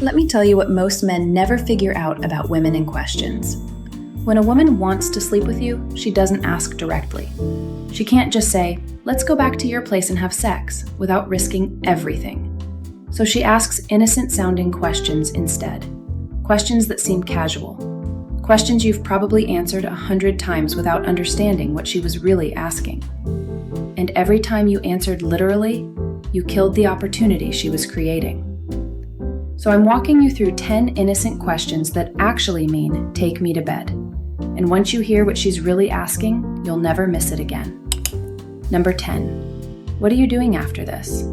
Let me tell you what most men never figure out about women in questions. When a woman wants to sleep with you, she doesn't ask directly. She can't just say, "Let's go back to your place and have sex," without risking everything. So she asks innocent-sounding questions instead. Questions that seem casual. Questions you've probably answered 100 times without understanding what she was really asking. And every time you answered literally, you killed the opportunity she was creating. So I'm walking you through 10 innocent questions that actually mean, "Take me to bed." And once you hear what she's really asking, you'll never miss it again. Number 10. What are you doing after this?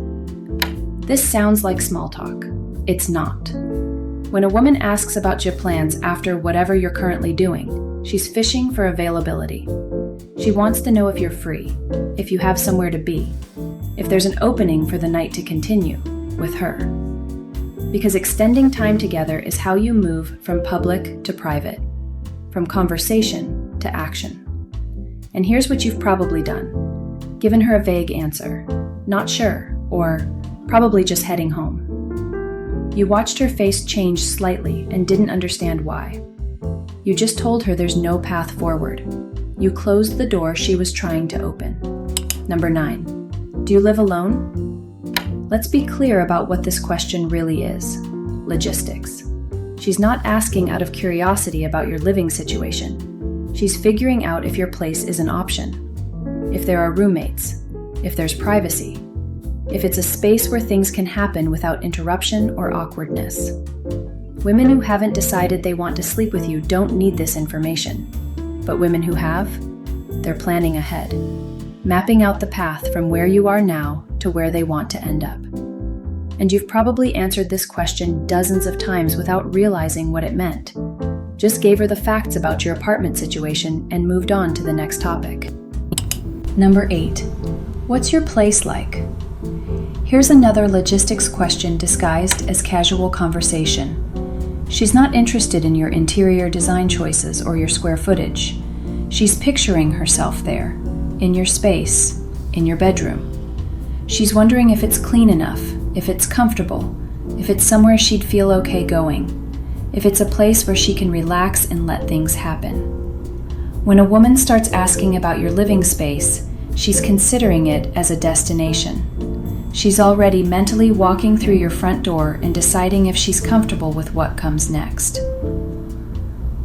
This sounds like small talk. It's not. When a woman asks about your plans after whatever you're currently doing, she's fishing for availability. She wants to know if you're free, if you have somewhere to be, if there's an opening for the night to continue with her. Because extending time together is how you move from public to private, from conversation to action. And here's what you've probably done. Given her a vague answer, "Not sure," or "Probably just heading home." You watched her face change slightly and didn't understand why. You just told her there's no path forward. You closed the door she was trying to open. Number 9. Do you live alone? Let's be clear about what this question really is. Logistics. She's not asking out of curiosity about your living situation. She's figuring out if your place is an option, if there are roommates, if there's privacy, if it's a space where things can happen without interruption or awkwardness. Women who haven't decided they want to sleep with you don't need this information. But women who have, they're planning ahead, mapping out the path from where you are now to where they want to end up. And you've probably answered this question dozens of times without realizing what it meant. Just gave her the facts about your apartment situation and moved on to the next topic. Number 8. What's your place like? Here's another logistics question disguised as casual conversation. She's not interested in your interior design choices or your square footage. She's picturing herself there, in your space, in your bedroom. She's wondering if it's clean enough, if it's comfortable, if it's somewhere she'd feel okay going, if it's a place where she can relax and let things happen. When a woman starts asking about your living space, she's considering it as a destination. She's already mentally walking through your front door and deciding if she's comfortable with what comes next.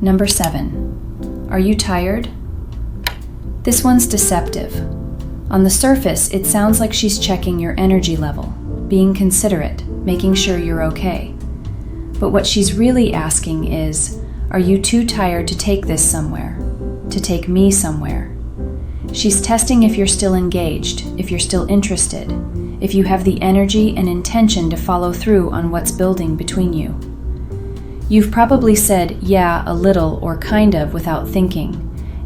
Number 7. Are you tired? This one's deceptive. On the surface, it sounds like she's checking your energy level, being considerate, making sure you're okay. But what she's really asking is, are you too tired to take this somewhere? To take me somewhere? She's testing if you're still engaged, if you're still interested, if you have the energy and intention to follow through on what's building between you. You've probably said, "Yeah, a little," or "kind of," without thinking,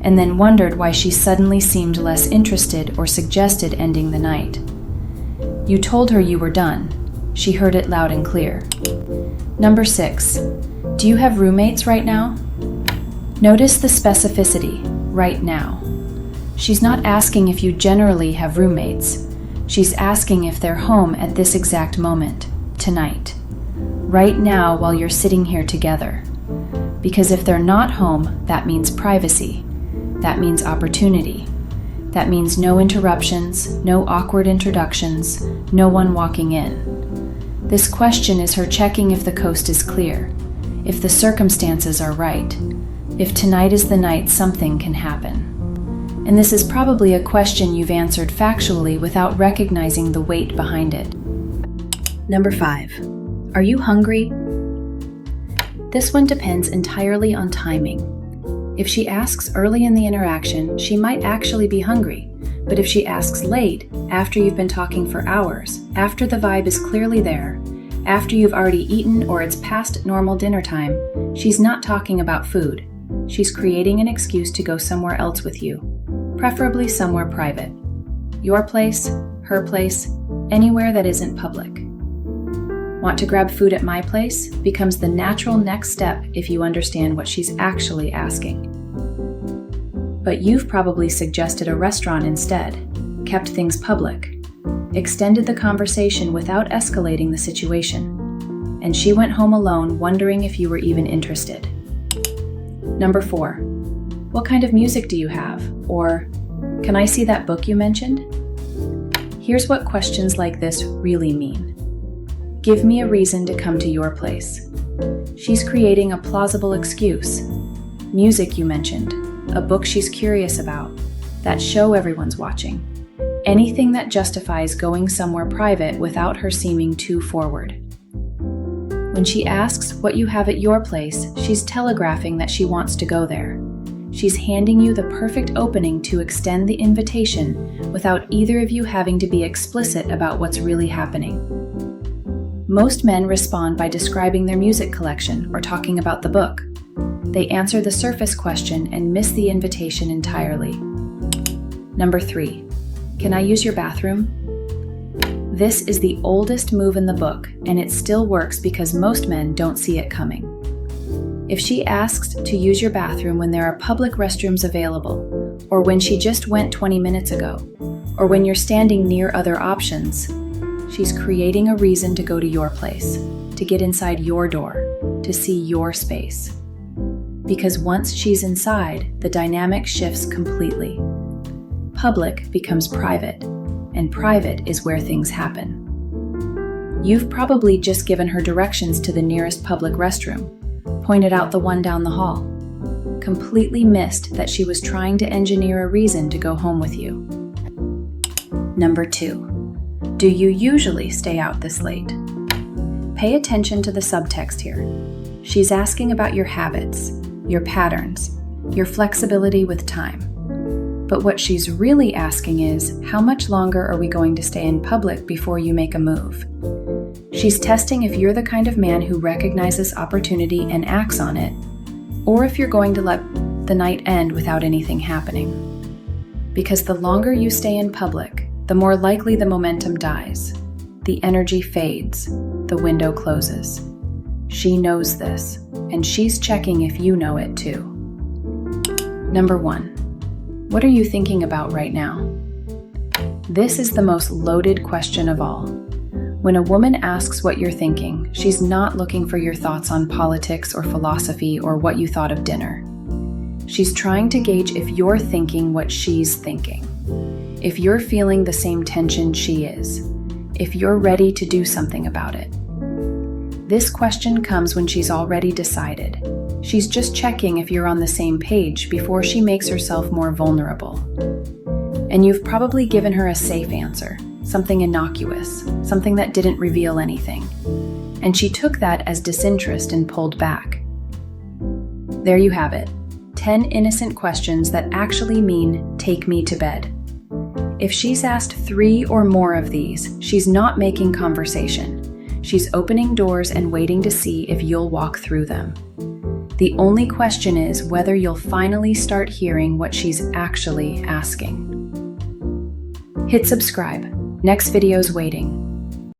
and then wondered why she suddenly seemed less interested or suggested ending the night. You told her you were done. She heard it loud and clear. Number 6. Do you have roommates right now? Notice the specificity, right now. She's not asking if you generally have roommates. She's asking if they're home at this exact moment, tonight, right now while you're sitting here together. Because if they're not home, that means privacy. That means opportunity. That means no interruptions, no awkward introductions, no one walking in. This question is her checking if the coast is clear, if the circumstances are right, if tonight is the night something can happen. And this is probably a question you've answered factually without recognizing the weight behind it. Number 5. Are you hungry? This one depends entirely on timing. If she asks early in the interaction, she might actually be hungry. But if she asks late, after you've been talking for hours, after the vibe is clearly there, after you've already eaten or it's past normal dinner time, she's not talking about food. She's creating an excuse to go somewhere else with you, preferably somewhere private. Your place, her place, anywhere that isn't public. Want to grab food at my place becomes the natural next step if you understand what she's actually asking. But you've probably suggested a restaurant instead, kept things public, extended the conversation without escalating the situation. and she went home alone wondering if you were even interested. Number 4. What kind of music do you have? Or, can I see that book you mentioned? Here's what questions like this really mean. Give me a reason to come to your place. She's creating a plausible excuse. Music you mentioned, a book she's curious about, that show everyone's watching. Anything that justifies going somewhere private without her seeming too forward. When she asks what you have at your place, she's telegraphing that she wants to go there. She's handing you the perfect opening to extend the invitation without either of you having to be explicit about what's really happening. Most men respond by describing their music collection or talking about the book. They answer the surface question and miss the invitation entirely. Number 3. Can I use your bathroom? This is the oldest move in the book, and it still works because most men don't see it coming. If she asks to use your bathroom when there are public restrooms available, or when she just went 20 minutes ago, or when you're standing near other options, she's creating a reason to go to your place, to get inside your door, to see your space. Because once she's inside, the dynamic shifts completely. Public becomes private, and private is where things happen. You've probably just given her directions to the nearest public restroom, pointed out the one down the hall, completely missed that she was trying to engineer a reason to go home with you. Number 2. Do you usually stay out this late? Pay attention to the subtext here. She's asking about your habits, your patterns, your flexibility with time. But what she's really asking is, how much longer are we going to stay in public before you make a move? She's testing if you're the kind of man who recognizes opportunity and acts on it, or if you're going to let the night end without anything happening. Because the longer you stay in public, the more likely the momentum dies. The energy fades, the window closes. She knows this, and she's checking if you know it too. Number 1. What are you thinking about right now? This is the most loaded question of all. When a woman asks what you're thinking, she's not looking for your thoughts on politics or philosophy or what you thought of dinner. She's trying to gauge if you're thinking what she's thinking, if you're feeling the same tension she is, if you're ready to do something about it. This question comes when she's already decided. She's just checking if you're on the same page before she makes herself more vulnerable. And you've probably given her a safe answer, something innocuous, something that didn't reveal anything. And she took that as disinterest and pulled back. There you have it, 10 innocent questions that actually mean, take me to bed. If she's asked 3 or more of these, she's not making conversation. She's opening doors and waiting to see if you'll walk through them. The only question is whether you'll finally start hearing what she's actually asking. Hit subscribe. Next video's waiting.